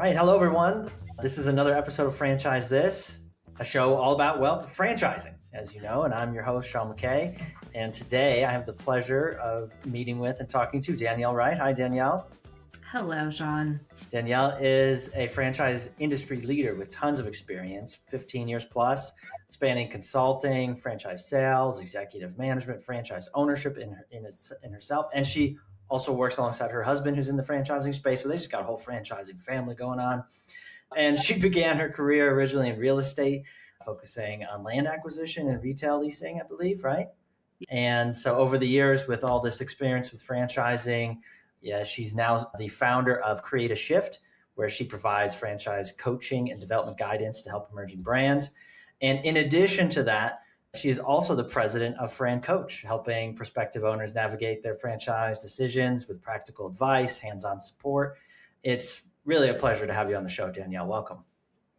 right, hello everyone. This is another episode of Franchise This, a show all about, franchising, as you know, and I'm your host, Sean McKay. And today I have the pleasure of meeting with and talking to Danielle Wright. Hi, Danielle. Hello, Sean. Danielle is a franchise industry leader with tons of experience, 15 years plus, spanning consulting, franchise sales, executive management, franchise ownership in herself. And she also works alongside her husband, who's in the franchising space. So they just got a whole franchising family going on. And she began her career originally in real estate, focusing on land acquisition and retail leasing, I believe, right? And so over the years, with all this experience with franchising, she's now the founder of Create a Shift, where she provides franchise coaching and development guidance to help emerging brands. And in addition to that, she is also the president of Fran Coach, helping prospective owners navigate their franchise decisions with practical advice, hands-on support. It's really a pleasure to have you on the show, Danielle. Welcome.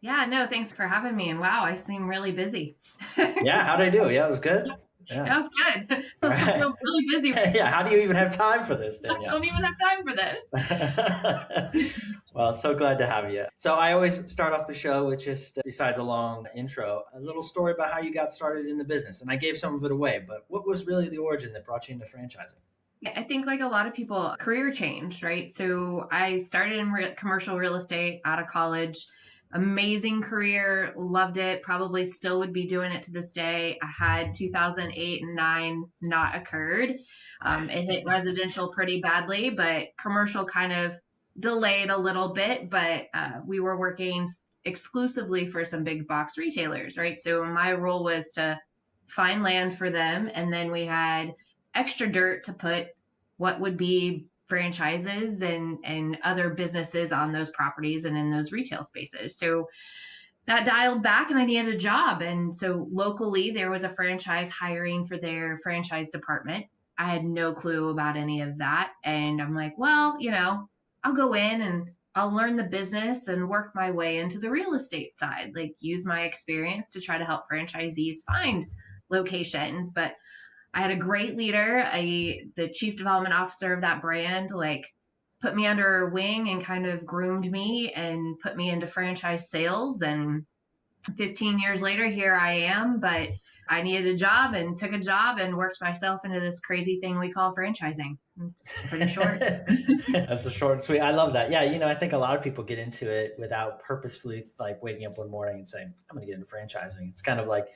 Yeah, no, thanks for having me. And wow, I seem really busy. Yeah, how'd I do? Yeah, it was good. Yeah. That was good. I feel really busy. Yeah, how do you even have time for this, Danielle? I don't even have time for this. Well, so glad to have you. So I always start off the show with just, besides a long intro, a little story about how you got started in the business. And I gave some of it away, but what was really the origin that brought you into franchising? Yeah, I think like a lot of people, career change, right? So I started in commercial real estate out of college. Amazing career, loved it, probably still would be doing it to this day. I had 2008 and 9 not occurred. It hit residential pretty badly, but commercial kind of delayed a little bit, but we were working exclusively for some big box retailers, right? So my role was to find land for them, and then we had extra dirt to put what would be franchises and other businesses on those properties and in those retail spaces. So that dialed back and I needed a job. And so locally there was a franchise hiring for their franchise department. I had no clue about any of that. And I'm like, well, I'll go in and I'll learn the business and work my way into the real estate side, like use my experience to try to help franchisees find locations. But I had a great leader, the chief development officer of that brand, put me under her wing and kind of groomed me and put me into franchise sales. And 15 years later, here I am, but I needed a job and took a job and worked myself into this crazy thing we call franchising. Pretty short. That's a short and sweet. I love that. Yeah. I think a lot of people get into it without purposefully waking up one morning and saying, I'm going to get into franchising. It's kind of like,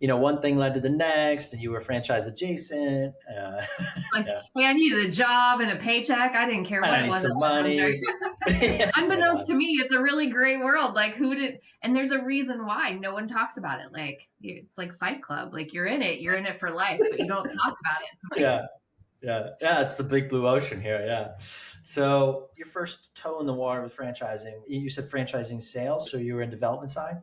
one thing led to the next and you were franchise adjacent. Hey, I needed a job and a paycheck. I didn't care what it was. Some money. Unbeknownst to me, it's a really great world. And there's a reason why no one talks about it. It's like Fight Club. You're in it for life, but you don't talk about it. So Yeah. It's the big blue ocean here. Yeah. So your first toe in the water with franchising, you said franchising sales. So you were in development side?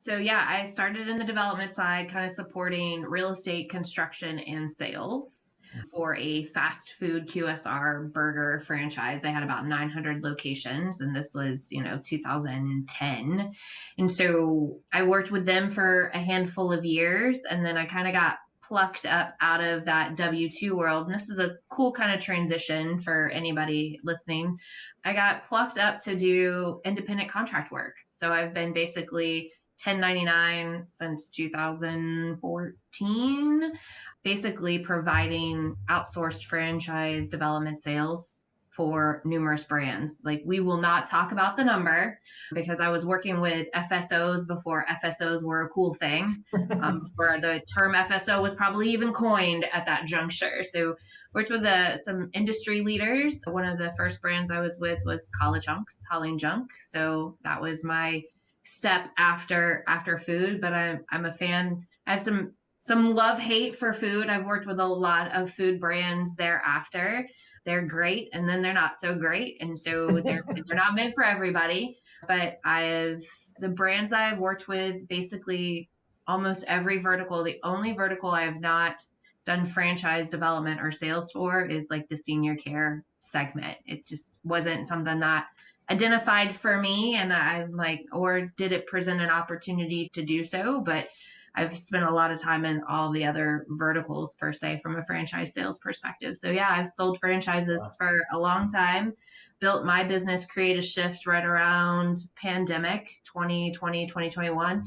So yeah, I started in the development side, kind of supporting real estate construction and sales for a fast food QSR burger franchise. They had about 900 locations, and this was, 2010. And so I worked with them for a handful of years, and then I kind of got plucked up out of that W-2 world. And this is a cool kind of transition for anybody listening. I got plucked up to do independent contract work. So I've been basically 1099 since 2014, basically providing outsourced franchise development sales for numerous brands. We will not talk about the number because I was working with FSOs before FSOs were a cool thing, where the term FSO was probably even coined at that juncture. So worked with some industry leaders. One of the first brands I was with was College Hunks, Hauling Junk. So that was my step after food, but I'm a fan. I have some love-hate for food. I've worked with a lot of food brands thereafter. They're great, and then they're not so great, and so they're not meant for everybody. But the brands I've worked with, basically almost every vertical. The only vertical I have not done franchise development or sales for is the senior care segment. It just wasn't something that identified for me, and I'm or did it present an opportunity to do so? But I've spent a lot of time in all the other verticals per se from a franchise sales perspective. So yeah, I've sold franchises for a long time, built my business, Create a Shift, right around pandemic 2020, 2021.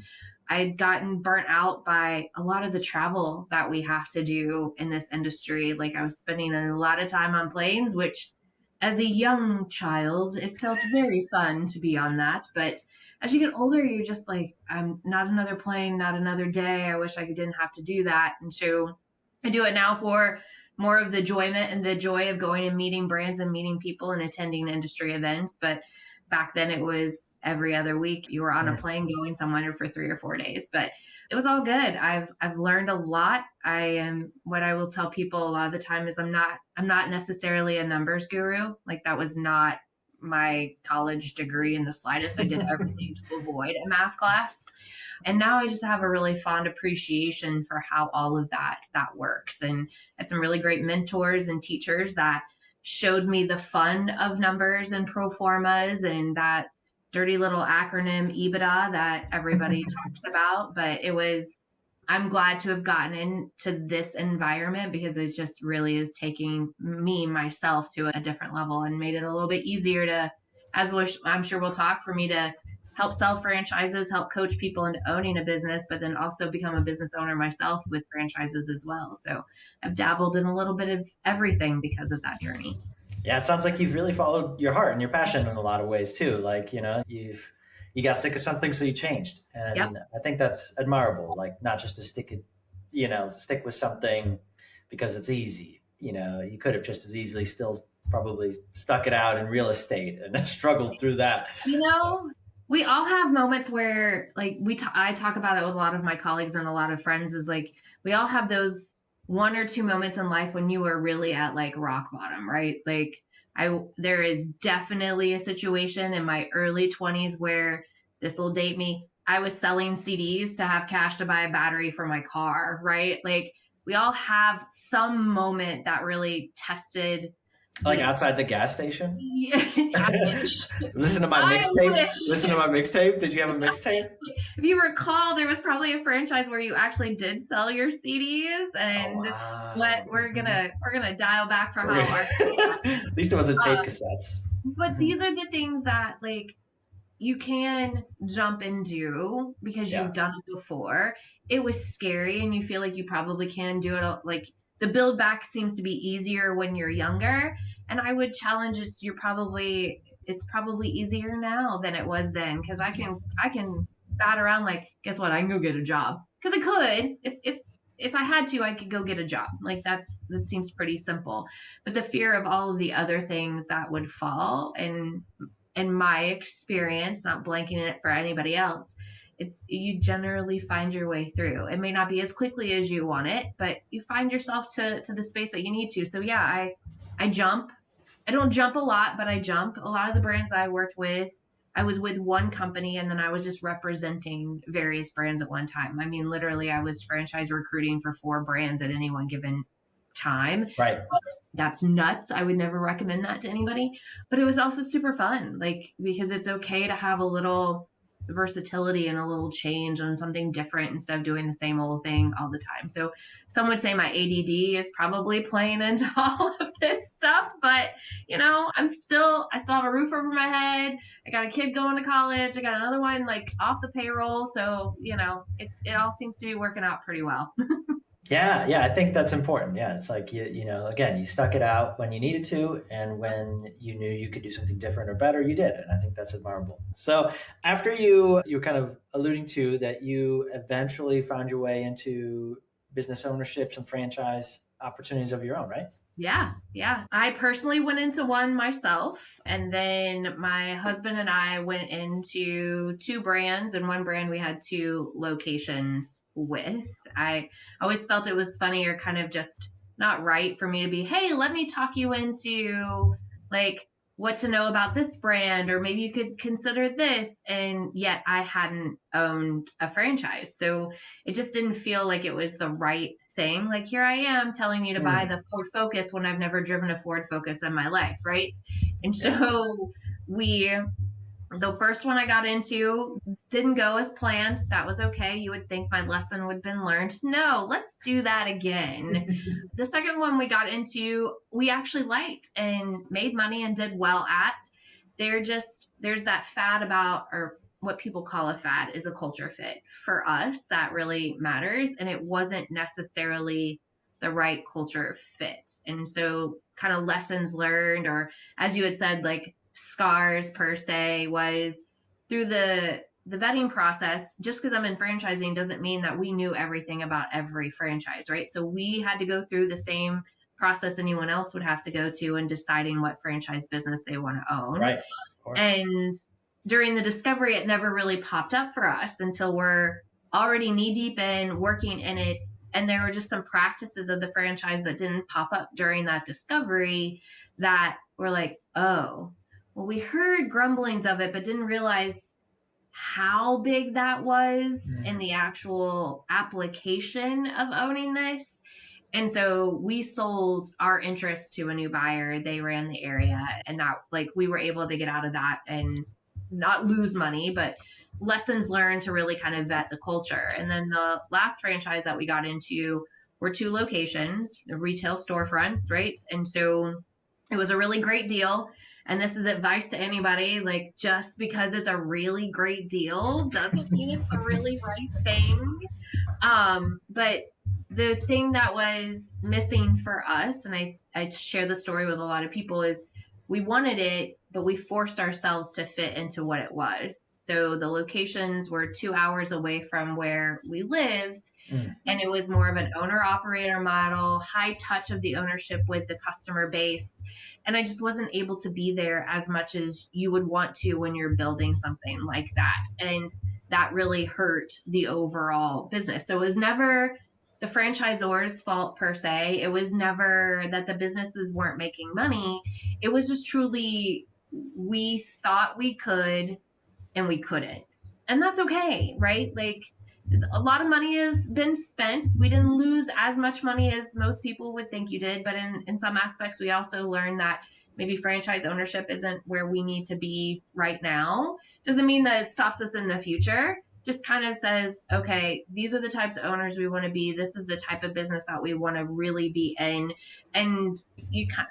I'd gotten burnt out by a lot of the travel that we have to do in this industry. Like I was spending a lot of time on planes, which as a young child, it felt very fun to be on that. But as you get older, you're just like, I'm not another plane, not another day. I wish I didn't have to do that. And so I do it now for more of the enjoyment and the joy of going and meeting brands and meeting people and attending industry events. But back then it was every other week you were on a plane going somewhere for 3 or 4 days. But it was all good. I've learned a lot. What I will tell people a lot of the time is I'm not necessarily a numbers guru. Like that was not my college degree in the slightest. I did everything to avoid a math class. And now I just have a really fond appreciation for how all of that works. And had some really great mentors and teachers that showed me the fun of numbers and pro formas and that dirty little acronym EBITDA that everybody talks about. But I'm glad to have gotten into this environment because it just really is taking myself to a different level and made it a little bit easier to, I'm sure we'll talk, for me to help sell franchises, help coach people into owning a business, but then also become a business owner myself with franchises as well. So I've dabbled in a little bit of everything because of that journey. Yeah, it sounds like you've really followed your heart and your passion in a lot of ways too. Like, you got sick of something, so you changed. And yep. I think that's admirable. Like not just to stick with something because it's easy. You could have just as easily still probably stuck it out in real estate and struggled through that. We all have moments where like I talk about it with a lot of my colleagues and a lot of friends is like, we all have those 1 or 2 moments in life when you were really at like rock bottom, right? Like there is definitely a situation in my early 20s where, this will date me, I was selling CDs to have cash to buy a battery for my car, right? Like we all have some moment that really tested. Like outside the gas station? Yeah. Listen to my mixtape. Listen to my mixtape. Did you have a mixtape? If you recall, there was probably a franchise where you actually did sell your CDs, and we're gonna dial back for how at least it wasn't tape cassettes. But these are the things that like you can jump into because you've done it before. It was scary, and you feel like you probably can do it. Like the build back seems to be easier when you're younger. And I would challenge it's probably easier now than it was then. Cause I can bat around like, guess what? I can go get a job. Cause I could, if I had to, I could go get a job. Like that seems pretty simple, but the fear of all of the other things that would fall, and in my experience, not blanking it for anybody else, you generally find your way through. It may not be as quickly as you want it, but you find yourself to the space that you need to. So yeah, I jump. I don't jump a lot, but I jump. A lot of the brands I worked with, I was with one company and then I was just representing various brands at one time. I mean, literally I was franchise recruiting for 4 brands at any one given time. Right. That's nuts. I would never recommend that to anybody, but it was also super fun. Like, because it's okay to have a little versatility and a little change on something different instead of doing the same old thing all the time. So some would say my ADD is probably playing into all of this stuff, but I still have a roof over my head. I got a kid going to college. I got another one like off the payroll. So, it all seems to be working out pretty well. Yeah, I think that's important. Yeah, it's like again, you stuck it out when you needed to, and when you knew you could do something different or better, you did, and I think that's admirable. So after you were kind of alluding to that, you eventually found your way into business ownership and franchise opportunities of your own, right? Yeah. I personally went into one myself, and then my husband and I went into 2 brands, and one brand we had 2 locations with. I always felt it was funny or kind of just not right for me to be, hey, let me talk you into like what to know about this brand, or maybe you could consider this. And yet I hadn't owned a franchise. So it just didn't feel like it was the right thing. Like, here I am telling you to buy the Ford Focus when I've never driven a Ford Focus in my life. Right. And so we The first one I got into didn't go as planned. That was okay. You would think my lesson would have been learned. No, let's do that again. The second one we got into, we actually liked and made money and did well at. There's that fad about, or what people call a fad is a culture fit. For us, that really matters. And it wasn't necessarily the right culture fit. And so, kind of lessons learned, or as you had said, like scars per se, was through the vetting process. Just because I'm in franchising doesn't mean that we knew everything about every franchise, right? So we had to go through the same process anyone else would have to go to in deciding what franchise business they want to own. Right. Of course. And during the discovery, it never really popped up for us until we're already knee deep in working in it. And there were just some practices of the franchise that didn't pop up during that discovery that were like, oh, well, we heard grumblings of it, but didn't realize how big that was in the actual application of owning this. And so we sold our interest to a new buyer. They ran the area, and that, like, we were able to get out of that and not lose money, but lessons learned to really kind of vet the culture. And then the last franchise that we got into were 2 locations, retail storefronts, right? And so it was a really great deal. And this is advice to anybody, like, just because it's a really great deal doesn't mean it's the really right thing. But the thing that was missing for us, and I share the story with a lot of people, is we wanted it, but we forced ourselves to fit into what it was. So the locations were 2 hours away from where we lived, and it was more of an owner-operator model, high touch of the ownership with the customer base. And I just wasn't able to be there as much as you would want to when you're building something like that. And that really hurt the overall business. So it was never the franchisor's fault per se. It was never that the businesses weren't making money. It was just truly, we thought we could and we couldn't. And that's okay, right? Like, a lot of money has been spent. We didn't lose as much money as most people would think you did, but in some aspects, we also learned that maybe franchise ownership isn't where we need to be right now. Doesn't mean that it stops us in the future. Just kind of says, okay, these are the types of owners we want to be. This is the type of business that we want to really be in. And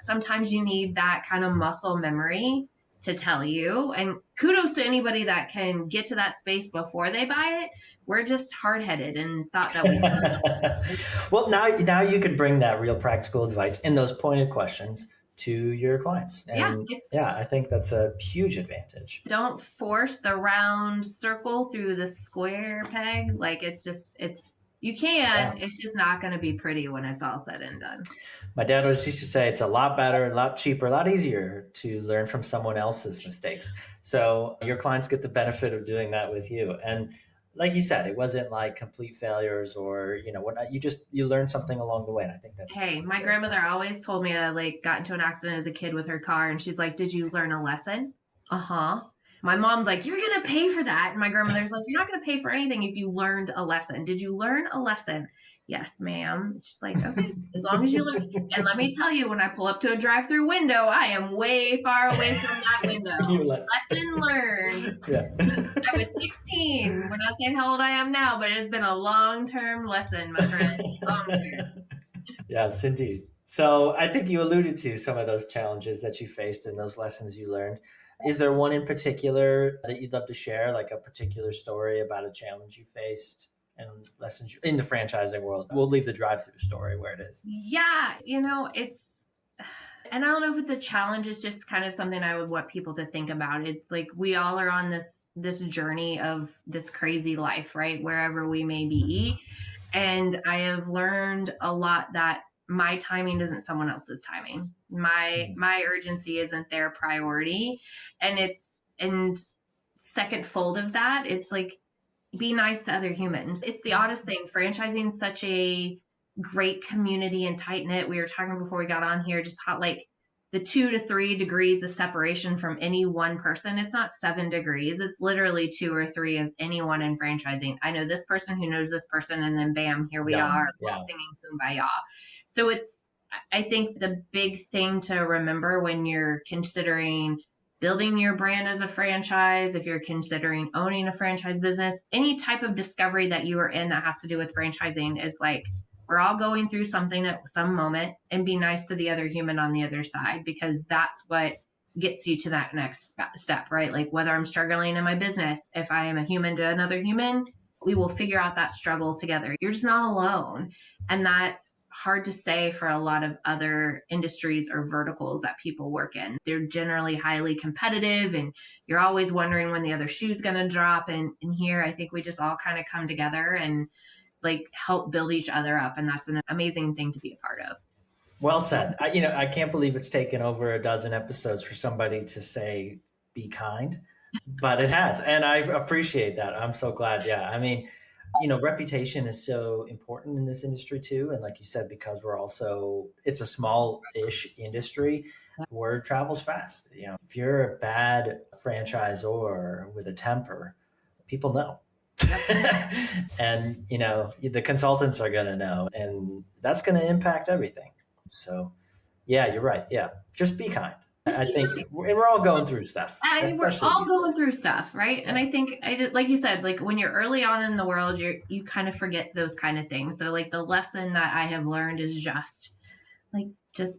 sometimes you need that kind of muscle memory to tell you. And kudos to anybody that can get to that space before they buy it. We're just hard-headed and thought that we could. Well, now you could bring that real practical advice in those pointed questions to your clients. And I think that's a huge advantage. Don't force the round circle through the square peg. Like, you can, it's just not going to be pretty when it's all said and done. My dad used to say it's a lot better, a lot cheaper, a lot easier to learn from someone else's mistakes. So your clients get the benefit of doing that with you. And like you said, it wasn't like complete failures or, whatnot. You learned something along the way. And I think that's. Hey, my grandmother always told me I got into an accident as a kid with her car. And she's like, did you learn a lesson? Uh-huh. My mom's like, you're going to pay for that. And my grandmother's like, you're not going to pay for anything if you learned a lesson. Did you learn a lesson? Yes, ma'am. She's like, okay, as long as you learn. And let me tell you, when I pull up to a drive-through window, I am way far away from that window. Lesson learned. Yeah. I was 16. We're not saying how old I am now, but it's been a long-term lesson, my friends. Yes, indeed. So I think you alluded to some of those challenges that you faced and those lessons you learned. Is there one in particular that you'd love to share, like a particular story about a challenge you faced and lessons in the franchising world? We'll leave the drive-through story where it is. Yeah, and I don't know if it's a challenge. It's just kind of something I would want people to think about. It's like we all are on this journey of this crazy life, right? Wherever we may be. And I have learned a lot that my timing isn't someone else's timing. My urgency isn't their priority. And second fold of that, it's like, be nice to other humans. It's the oddest thing. Franchising is such a great community and tight knit. We were talking before we got on here, just how like the 2 to 3 degrees of separation from any one person. It's not 7 degrees. It's literally 2 or 3 of anyone in franchising. I know this person who knows this person, and then bam, here we are singing Kumbaya. So I think the big thing to remember when you're considering building your brand as a franchise, if you're considering owning a franchise business, any type of discovery that you are in that has to do with franchising is like, we're all going through something at some moment, and be nice to the other human on the other side, because that's what gets you to that next step, right? Like whether I'm struggling in my business, if I am a human to another human, we will figure out that struggle together. You're just not alone. And that's hard to say for a lot of other industries or verticals that people work in. They're generally highly competitive, and you're always wondering when the other shoe's going to drop. And here, I think we just all kind of come together and like help build each other up. And that's an amazing thing to be a part of. Well said. I can't believe it's taken over a dozen episodes for somebody to say, be kind, but it has. And I appreciate that. I'm so glad. Yeah. I mean, reputation is so important in this industry too. And like you said, because it's a small-ish industry, word travels fast. If you're a bad franchisor with a temper, people know. And, the consultants are going to know, and that's going to impact everything. So, yeah, you're right. Yeah. Just be kind. I think we're all going through stuff. We're all going through stuff, right? Yeah. And I think, like you said, like when you're early on in the world, you kind of forget those kind of things. So like the lesson that I have learned is just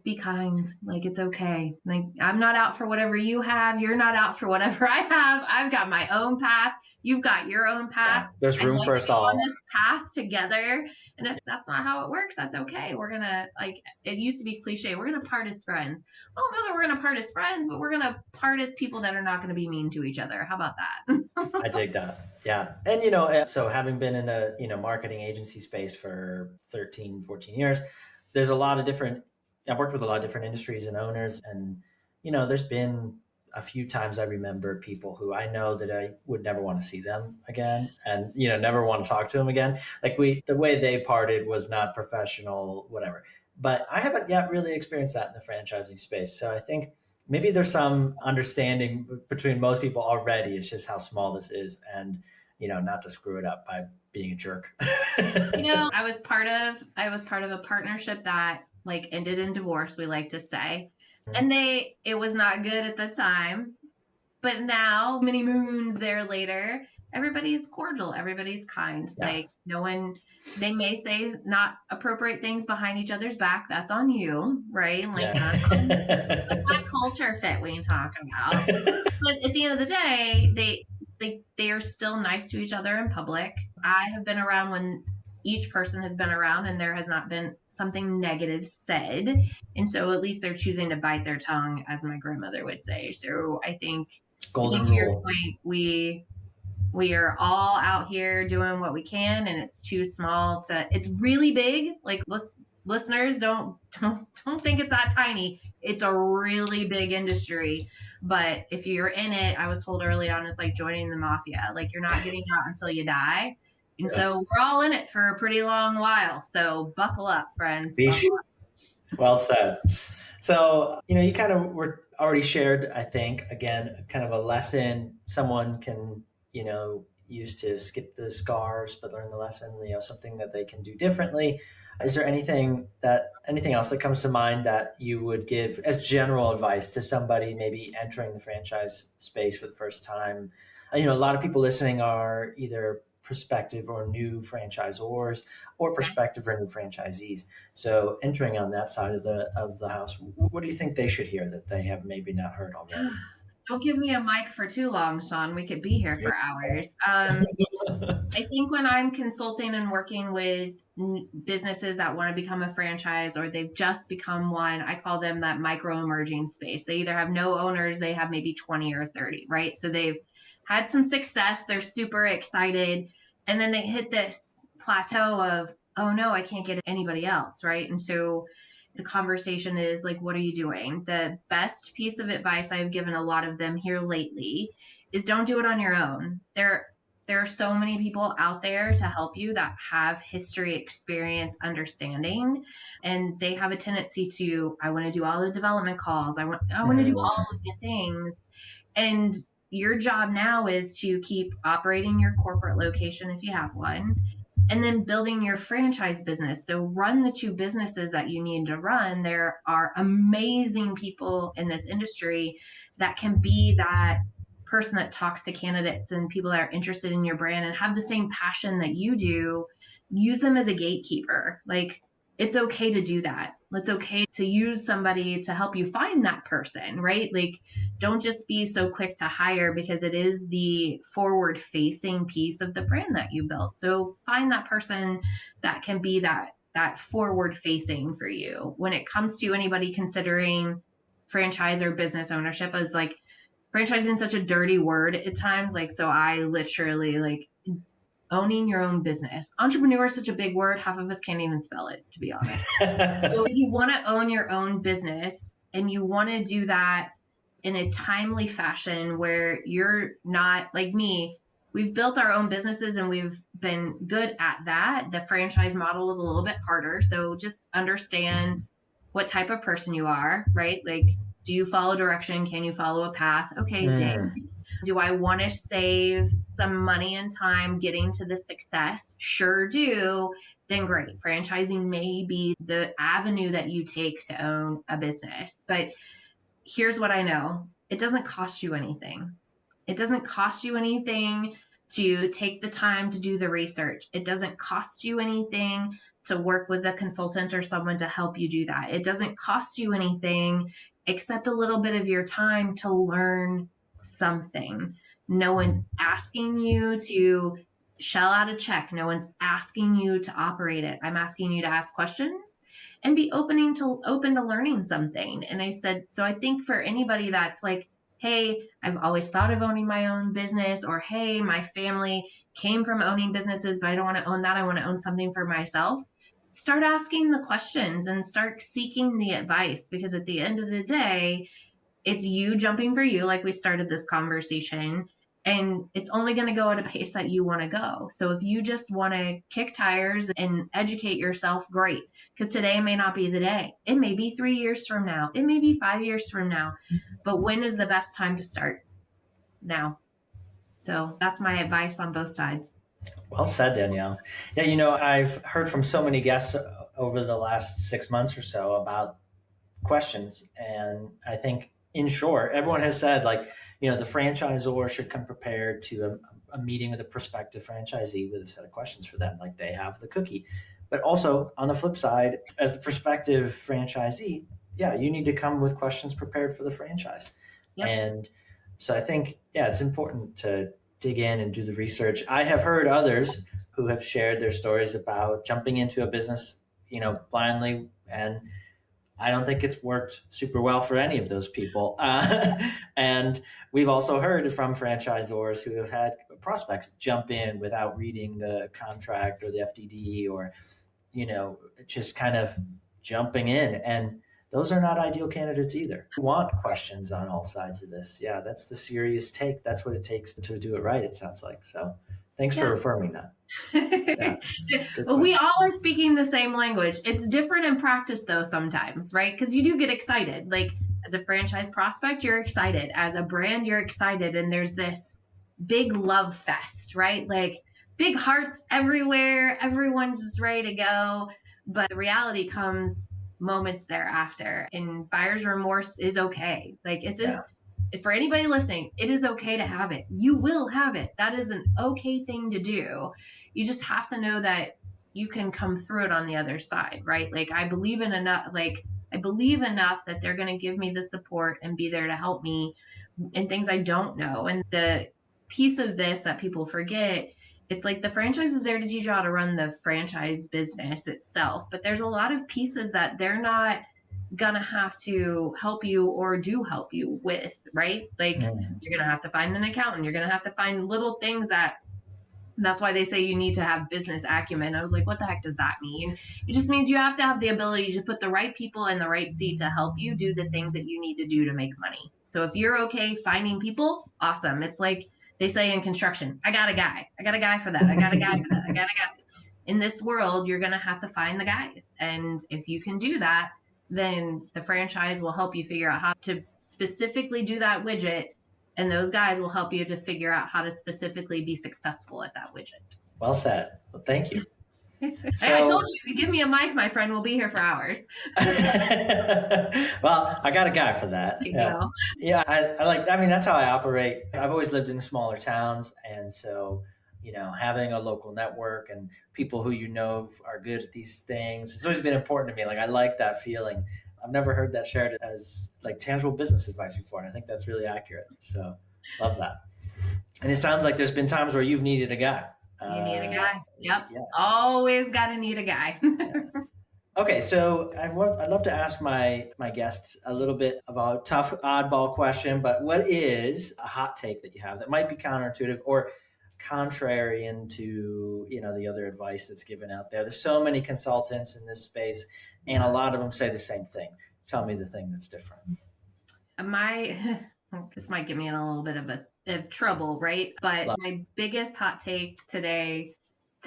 be kind. Like, it's okay. Like, I'm not out for whatever you have. You're not out for whatever I have. I've got my own path. You've got your own path. Yeah, there's room for us all on this path together. And if that's not how it works, that's okay. We're going to, like, it used to be cliche, we're going to part as friends. I don't know that we're going to part as friends, but we're going to part as people that are not going to be mean to each other. How about that? I dig that. Yeah. And, so having been in a, marketing agency space for 13, 14 years, there's a lot of I've worked with a lot of different industries and owners, and, there's been a few times I remember people who I know that I would never want to see them again, and, never want to talk to them again. Like the way they parted was not professional, whatever. But I haven't yet really experienced that in the franchising space. So I think maybe there's some understanding between most people already. It's just how small this is, and, not to screw it up by being a jerk. I was part of a partnership that like ended in divorce, we like to say. And it was not good at the time, but now many moons there later, everybody's cordial, everybody's kind. Yeah. Like they may say not appropriate things behind each other's back. That's on you, right? Like that's that culture fit we talk about. But at the end of the day, they are still nice to each other in public. I have been around when each person has been around and there has not been something negative said. And so at least they're choosing to bite their tongue, as my grandmother would say. So I think to your point, we are all out here doing what we can, and it's too small it's really big. Like listeners, don't think it's that tiny. It's a really big industry. But if you're in it, I was told early on, it's like joining the mafia. Like, you're not getting out until you die. And so we're all in it for a pretty long while. So buckle up, friends. Well said. So, you kind of were already shared, I think, again, kind of a lesson someone can, use to skip the scars, but learn the lesson, something that they can do differently. Is there anything else that comes to mind that you would give as general advice to somebody maybe entering the franchise space for the first time? A lot of people listening are either prospective or new franchisors or prospective or new franchisees. So entering on that side of the house, what do you think they should hear that they have maybe not heard already? Don't give me a mic for too long, Sean. We could be here for hours. I think when I'm consulting and working with businesses that want to become a franchise, or they've just become one, I call them that micro emerging space. They either have no owners, they have maybe 20 or 30, right? So they've had some success, they're super excited, and then they hit this plateau of, oh no, I can't get anybody else, right? And so the conversation is like, what are you doing? The best piece of advice I've given a lot of them here lately is don't do it on your own. There are so many people out there to help you that have history, experience, understanding, and they have a tendency to, I want to do all the development calls. I want to do all of the things. And your job now is to keep operating your corporate location if you have one, and then building your franchise business. So run the two businesses that you need to run. There are amazing people in this industry that can be that person that talks to candidates and people that are interested in your brand and have the same passion that you do. Use them as a gatekeeper. Like, it's okay to do that. It's okay to use somebody to help you find that person, right? Like, don't just be so quick to hire, because it is the forward facing piece of the brand that you built. So find that person that can be that forward facing for you. When it comes to anybody considering franchise or business ownership, is like, franchising is such a dirty word at times. Like, so I literally like, owning your own business. Entrepreneur is such a big word. Half of us can't even spell it, to be honest. So you want to own your own business, and you want to do that in a timely fashion where you're not like me. We've built our own businesses and we've been good at that. The franchise model is a little bit harder. So just understand what type of person you are, right? Like, do you follow direction? Can you follow a path? Okay, dang. Do I want to save some money and time getting to the success? Sure do. Then great. Franchising may be the avenue that you take to own a business. But here's what I know. It doesn't cost you anything. It doesn't cost you anything to take the time to do the research. It doesn't cost you anything to work with a consultant or someone to help you do that. It doesn't cost you anything except a little bit of your time to learn something. No one's asking you to shell out a check. No one's asking you to operate it. I'm asking you to ask questions and be open to learning something. And I said, so I think for anybody that's like, hey, I've always thought of owning my own business, or hey, my family came from owning businesses, but I don't want to own that. I want to own something for myself. Start asking the questions and start seeking the advice, because at the end of the day, it's you jumping for you, like we started this conversation, and it's only going to go at a pace that you want to go. So if you just want to kick tires and educate yourself, great, because today may not be the day. It may be 3 years from now. It may be 5 years from now. But when is the best time to start? Now. So that's my advice on both sides. Well said, Danielle. Yeah, I've heard from so many guests over the last 6 months or so about questions. And I think, in short, everyone has said, like, the franchisor should come prepared to a meeting with a prospective franchisee with a set of questions for them, like they have the cookie. But also, on the flip side, as the prospective franchisee, you need to come with questions prepared for the franchise. Yep. And so I think, it's important to dig in and do the research. I have heard others who have shared their stories about jumping into a business, blindly, and I don't think it's worked super well for any of those people. And we've also heard from franchisors who have had prospects jump in without reading the contract or the FDD, or, just kind of jumping in. And those are not ideal candidates either. We want questions on all sides of this. Yeah, that's the serious take. That's what it takes to do it right, it sounds like. So thanks for affirming that. Well, we all are speaking the same language. It's different in practice, though, sometimes, right? Because you do get excited. Like, as a franchise prospect, you're excited. As a brand, you're excited. And there's this big love fest, right? Like, big hearts everywhere. Everyone's just ready to go. But the reality comes moments thereafter. And buyer's remorse is okay. Like, it's just... For anybody listening, it is okay to have it. You will have it. That is an okay thing to do. You just have to know that you can come through it on the other side, right? Like, I believe enough that they're going to give me the support and be there to help me in things I don't know. And the piece of this that people forget, it's like the franchise is there to teach you how to run the franchise business itself. But there's a lot of pieces that they're not gonna have to help you or do help you with, right? Like, you're gonna have to find an accountant. You're gonna have to find little things that's why they say you need to have business acumen. I was like, what the heck does that mean? It just means you have to have the ability to put the right people in the right seat to help you do the things that you need to do to make money. So if you're okay finding people, awesome. It's like they say in construction, I got a guy for that. I got a guy for that. I got a guy. In this world, you're gonna have to find the guys. And if you can do that, then the franchise will help you figure out how to specifically do that widget. And those guys will help you to figure out how to specifically be successful at that widget. Well said. Well, thank you. I told So, you, if you give me a mic, my friend will be here for hours. well, I got a guy for that. There you Yeah. go. Yeah. I mean, that's how I operate. I've always lived in smaller towns. And so, having a local network and people who are good at these things, it's always been important to me. Like, I like that feeling. I've never heard that shared as like tangible business advice before. And I think that's really accurate. So, love that. And it sounds like there's been times where you've needed a guy. You need a guy. Yep. Yeah. Always got to need a guy. Yeah. Okay, so I'd love to ask my guests a little bit about a tough oddball question, but what is a hot take that you have that might be counterintuitive or contrarian to the other advice that's given out there? There's so many consultants in this space, and a lot of them say the same thing. Tell me the thing that's different. This might get me in a little bit of trouble, right? But Love. my biggest hot take today,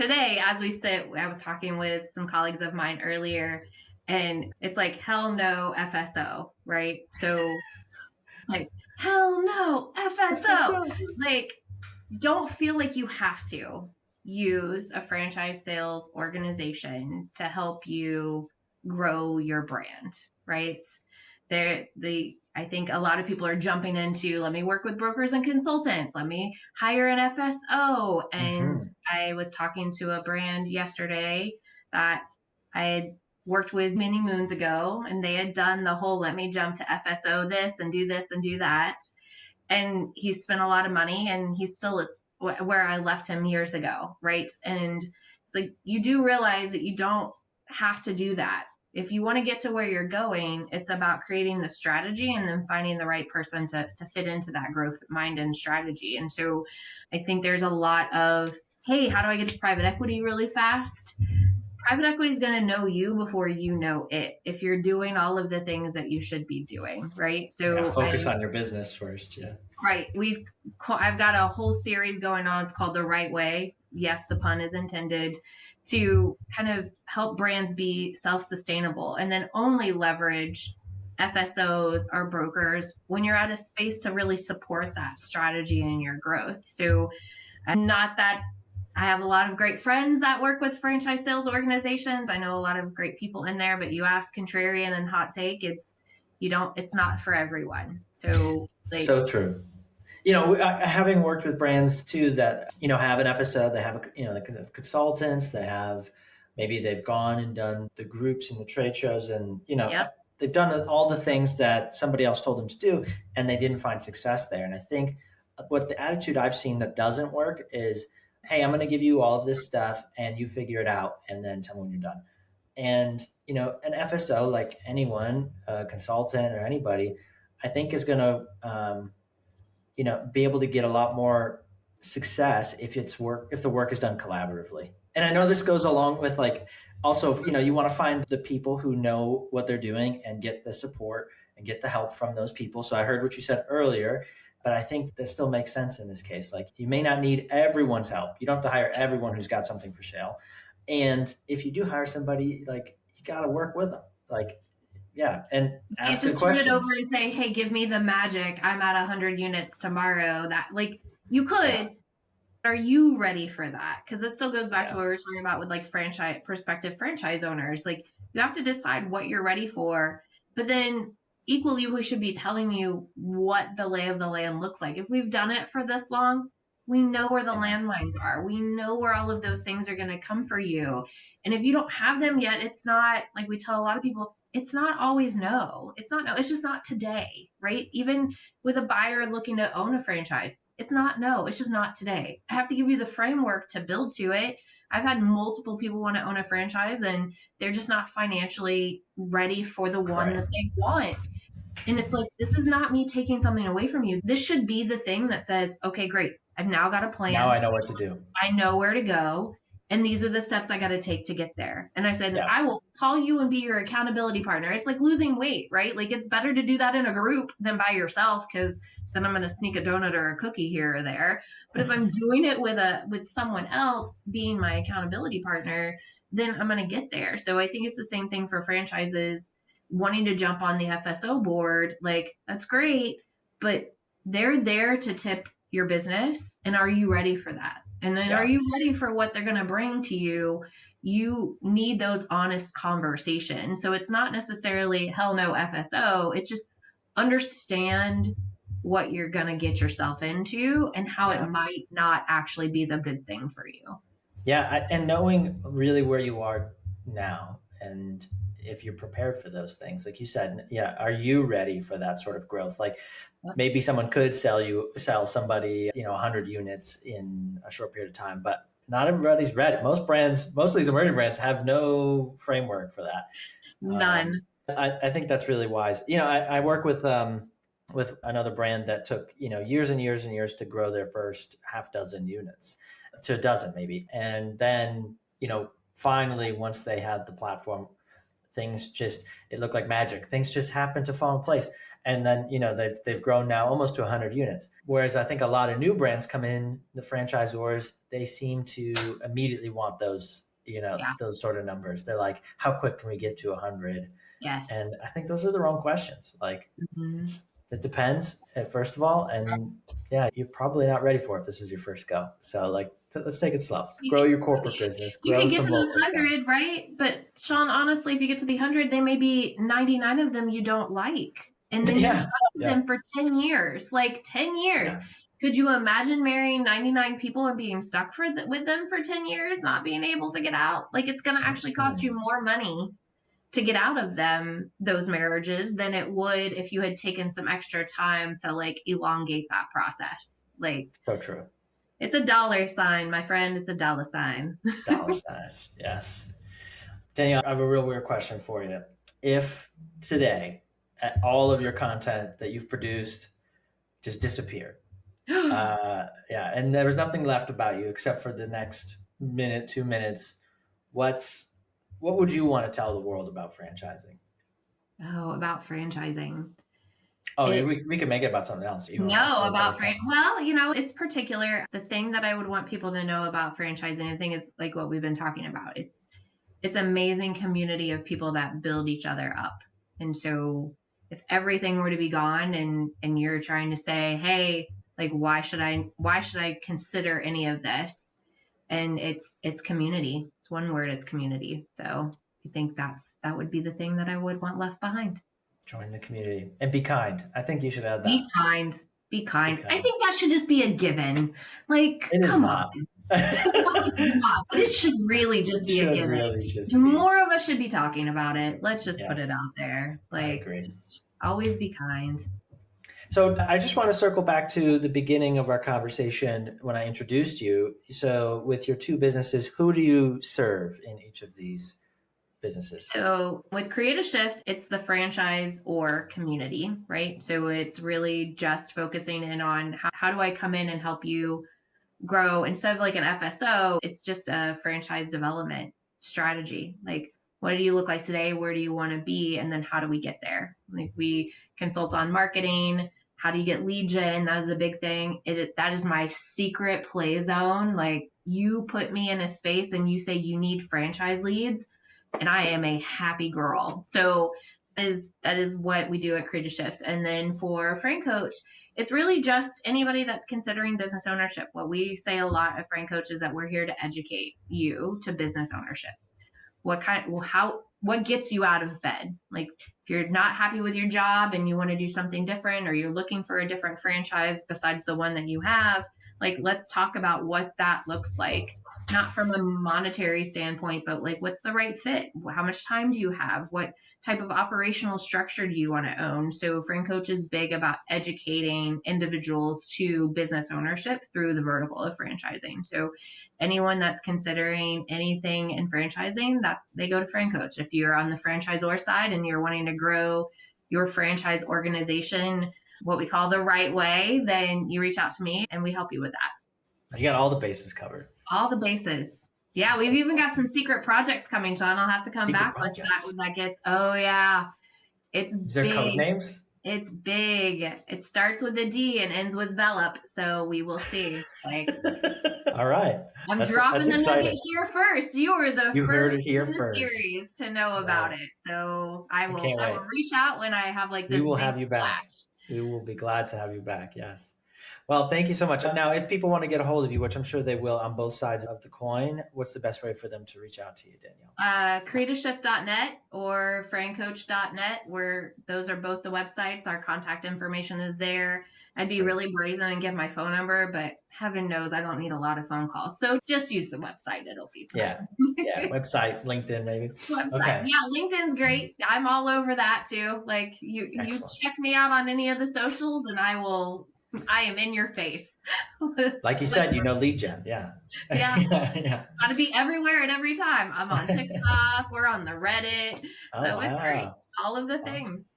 as we sit, I was talking with some colleagues of mine earlier, and it's like, hell no, FSO, right? So, like, hell no, FSO. Like, don't feel like you have to use a franchise sales organization to help you grow your brand, right? I think a lot of people are jumping into, let me work with brokers and consultants, let me hire an FSO. And I was talking to a brand yesterday that I had worked with many moons ago, and they had done the whole, let me jump to FSO this and do that. And he spent a lot of money, and he's still where I left him years ago, right? And it's like, you do realize that you don't have to do that. If you want to get to where you're going, it's about creating the strategy and then finding the right person to fit into that growth mind and strategy. And so I think there's a lot of, hey, how do I get to private equity really fast? Private equity is going to know you before you know it, if you're doing all of the things that you should be doing, right? So focus on your business first. Yeah. Right. I've got a whole series going on. It's called The Right Way. Yes, the pun is intended, to kind of help brands be self-sustainable and then only leverage FSOs or brokers when you're at a space to really support that strategy and your growth. So, not that I have a lot of great friends that work with franchise sales organizations. I know a lot of great people in there, but you ask contrarian and hot take, it's not for everyone. So, so true. Having worked with brands too that have an FSO, they have they have consultants, maybe they've gone and done the groups and the trade shows, and yep. they've done all the things that somebody else told them to do, and they didn't find success there. And I think what the attitude I've seen that doesn't work is, hey, I'm going to give you all of this stuff, and you figure it out, and then tell me when you're done. And an FSO, like anyone, a consultant or anybody, I think is going to be able to get a lot more success if the work is done collaboratively. And I know this goes along with also, you want to find the people who know what they're doing and get the support and get the help from those people. So I heard what you said earlier, but I think that still makes sense in this case. Like, you may not need everyone's help. You don't have to hire everyone who's got something for sale. And if you do hire somebody, you got to work with them. Yeah, and ask good questions. Turn it over and say, hey, give me the magic. I'm at 100 units tomorrow. That, you could. Yeah. Are you ready for that? Because this still goes back to what we were talking about with prospective franchise owners. You have to decide what you're ready for, but then equally, we should be telling you what the lay of the land looks like. If we've done it for this long, we know where the landmines are. We know where all of those things are going to come for you. And if you don't have them yet, it's not, like we tell a lot of people, it's not always no. It's not no. It's just not today, right? Even with a buyer looking to own a franchise, it's not no. It's just not today. I have to give you the framework to build to it. I've had multiple people want to own a franchise, and they're just not financially ready for the one that they want. And it's like, this is not me taking something away from you. This should be the thing that says, okay, great. I've now got a plan. Now I know what to do. I know where to go. And these are the steps I got to take to get there. And I said, I will call you and be your accountability partner. It's like losing weight, right? It's better to do that in a group than by yourself, because then I'm going to sneak a donut or a cookie here or there. But if I'm doing it with someone else being my accountability partner, then I'm going to get there. So I think it's the same thing for franchises wanting to jump on the FSO board. That's great, but they're there to tip your business. And are you ready for that? And then are Yeah. you ready for what they're going to bring to you? You need those honest conversations. So it's not necessarily hell no FSO. It's just understand what you're going to get yourself into and how it Yeah. might not actually be the good thing for you. Yeah. And knowing really where you are now, and if you're prepared for those things, like you said, yeah, are you ready for that sort of growth? Like maybe someone could sell somebody, 100 units in a short period of time, but not everybody's ready. Most of these emerging brands have no framework for that. None. I think that's really wise. I work with another brand that took, years and years and years to grow their first half dozen units to a dozen maybe. And then, finally, once they had the platform, it looked like magic. Things just happened to fall in place. And then, they've grown now almost to 100 units. Whereas I think a lot of new brands come in, the franchisors, they seem to immediately want those, Yeah. those sort of numbers. They're like, how quick can we get to 100? Yes. And I think those are the wrong questions. Like, it depends, first of all. And yeah, you're probably not ready for it if this is your first go. So, like, let's take it slow. Grow your corporate business, You grow could get some to those local stuff. 100, right? But Sean, honestly, if you get to the 100, they may be 99 of them you don't like. And then you're stuck with them for 10 years, like 10 years. Yeah. Could you imagine marrying 99 people and being stuck with them for 10 years, not being able to get out? Like, it's going to actually cost you more money to get out of those marriages than it would if you had taken some extra time to like elongate that process. Like, so true. It's a dollar sign, my friend. It's a dollar sign. Dollar signs, yes. Danielle, I have a real weird question for you. If today, all of your content that you've produced just disappeared, and there was nothing left about you except for the next minute, 2 minutes, what would you want to tell the world about franchising? Oh, about franchising. Oh, we could make it about something else. Well, it's particular. The thing that I would want people to know about franchising, the thing is like what we've been talking about. It's amazing community of people that build each other up. And so if everything were to be gone and you're trying to say, hey, like why should I consider any of this? And it's community. It's one word, it's community. So I think that would be the thing that I would want left behind. Join the community and be kind. I think you should add that. Be kind. Be kind. I think that should just be a given. Like, come on. This should really just be a given. More of us should be talking about it. Let's just put it out there. Like, just always be kind. So I just want to circle back to the beginning of our conversation when I introduced you. So with your two businesses, who do you serve in each of these businesses? So with Create a Shift, it's the franchise or community, right? So it's really just focusing in on how do I come in and help you grow instead of like an FSO, it's just a franchise development strategy. Like, what do you look like today? Where do you want to be? And then how do we get there? Like, we consult on marketing. How do you get lead gen? That is a big thing. That is my secret play zone. Like, you put me in a space and you say you need franchise leads, and I am a happy girl. So that is what we do at Create a Shift. And then for Frank Coach, it's really just anybody that's considering business ownership. What we say a lot at Frank Coach is that we're here to educate you to business ownership. What gets you out of bed? Like, if you're not happy with your job and you want to do something different, or you're looking for a different franchise besides the one that you have, like, let's talk about what that looks like. Not from a monetary standpoint, but like, what's the right fit? How much time do you have? What type of operational structure do you want to own? So Frank Coach is big about educating individuals to business ownership through the vertical of franchising. So anyone that's considering anything in franchising, they go to Frank Coach. If you're on the franchisor side and you're wanting to grow your franchise organization, what we call the right way, then you reach out to me and we help you with that. You got all the bases covered. All the bases. Yeah, we've even got some secret projects coming, Sean. I'll have to come back when that gets. Oh yeah, is there big. Code names? It's big. It starts with a D and ends with Velop. So we will see. Like, all right. I'm dropping the nugget here first. You were the first in the series to know about it. So I will reach out when I have like this. We will have you back. We will be glad to have you back. Yes. Well, thank you so much. Now, if people want to get a hold of you, which I'm sure they will on both sides of the coin, what's the best way for them to reach out to you, Danielle? Creativeshift.net or francoach.net, where those are both the websites. Our contact information is there. I'd be really brazen and give my phone number, but heaven knows I don't need a lot of phone calls. So just use the website. It'll be fine. Yeah. Website, LinkedIn, maybe. Website. Okay. Yeah, LinkedIn's great. I'm all over that too. Like you check me out on any of the socials and I am in your face. Like you said, lead gen. Yeah. Yeah. Gotta be everywhere at every time. I'm on TikTok. We're on the Reddit. So it's great. All of the things.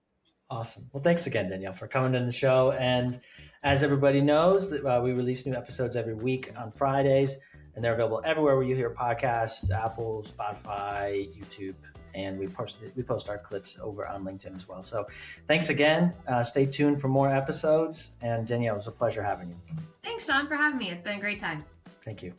Awesome. Well, thanks again, Danielle, for coming on the show. And as everybody knows, we release new episodes every week on Fridays, and they're available everywhere where you hear podcasts, Apple, Spotify, YouTube, and we post our clips over on LinkedIn as well. So thanks again. Stay tuned for more episodes. And Danielle, it was a pleasure having you. Thanks, Sean, for having me. It's been a great time. Thank you.